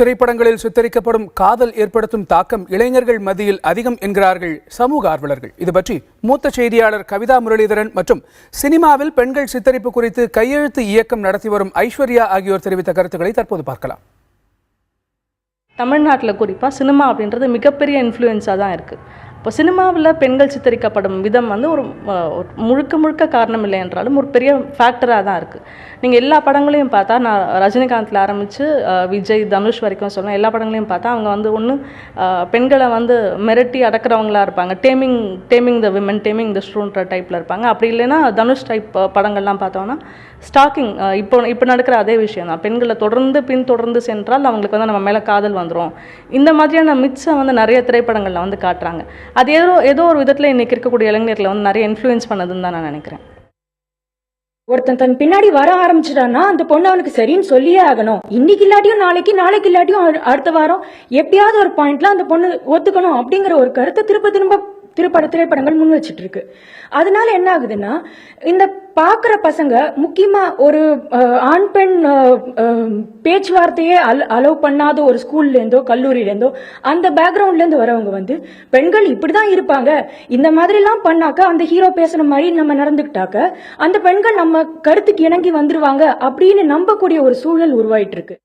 திரைப்படங்களில் சித்தரிக்கப்படும் காதல் ஏற்படுத்தும் தாக்கம் இளைஞர்கள் மத்தியில் அதிகம் என்கிறார்கள் சமூக ஆர்வலர்கள். இது பற்றி மூத்த செய்தியாளர் கவிதா முரளிதரன் மற்றும் சினிமாவில் பெண்கள் சித்தரிப்பு குறித்து கையெழுத்து இயக்கம் நடத்தி வரும் ஐஸ்வர்யா ஆகியோர் தெரிவித்த கருத்துக்களை தற்போது பார்க்கலாம். தமிழ்நாட்டில் குறிப்பாக சினிமா அப்படின்றது மிகப்பெரிய இன்ஃப்ளூயன்ஸாக தான் இருக்குது. இப்போ சினிமாவில் பெண்கள் சித்தரிக்கப்படும் விதம் வந்து ஒரு முழுக்க காரணம் இல்லை என்றாலும் ஒரு பெரிய ஃபேக்டராக தான் இருக்குது. நீங்கள் எல்லா படங்களையும் பார்த்தா, நான் ரஜினிகாந்தில் ஆரம்பித்து விஜய், தனுஷ் வரைக்கும் சொல்லலாம், எல்லா படங்களையும் பார்த்தா அவங்க வந்து ஒன்று பெண்களை வந்து மிரட்டி அடக்கிறவங்களா இருப்பாங்க, டேமிங் த விமன், டேமிங் த ஸ்ட்ரூன்ற டைப்பில் இருப்பாங்க. அப்படி இல்லைன்னா தனுஷ் டைப் படங்கள்லாம் பார்த்தோன்னா ஸ்டாக்கிங், இப்போ நடக்கிற அதே விஷயம் தான். பெண்களை பின்தொடர்ந்து சென்றால் அவங்களுக்கு வந்து நம்ம மேலே காதல் வந்துடும். இந்த மாதிரியான மித்ஸை வந்து நிறைய திரைப்படங்களில் வந்து காட்டுறாங்க. அது ஏதோ ஒரு விதத்தில் இன்றைக்கி இருக்கக்கூடிய இளைஞர்களை வந்து நிறைய இன்ஃப்ளூயன்ஸ் பண்ணதுன்னு தான் நான் நினைக்கிறேன். ஒருத்தன் தன் பின்னாடி வர ஆரம்பிச்சிட்டான்னா அந்த பொண்ணு அவனுக்கு சரின்னு சொல்லியே ஆகணும். இன்னைக்கு இல்லாட்டியும் நாளைக்கு இல்லாட்டியும் அடுத்த வாரம் எப்படியாவது ஒரு பாயிண்ட்ல அந்த பொண்ணு ஒத்துக்கணும் அப்படிங்கிற ஒரு கருத்தை திரும்ப திரைப்படங்கள் முன் வச்சுட்டு இருக்கு. அதனால என்ன ஆகுதுன்னா, இந்த பாக்குற பசங்க முக்கியமா ஒரு ஆண் பெண் பேச்சுவார்த்தையே அலோவ் பண்ணாத ஒரு ஸ்கூல்ல இருந்தோ கல்லூரியில இருந்தோ அந்த பேக்ரவுண்ட்ல இருந்து வரவங்க வந்து பெண்கள் இப்படிதான் இருப்பாங்க, இந்த மாதிரி எல்லாம் பண்ணாக்க அந்த ஹீரோ பேசுற மாதிரி நம்ம நடந்துக்கிட்டாக்க அந்த பெண்கள் நம்ம கருத்துக்கு இணங்கி வந்துருவாங்க அப்படின்னு நம்பக்கூடிய ஒரு சூழல் உருவாயிட்டு இருக்கு.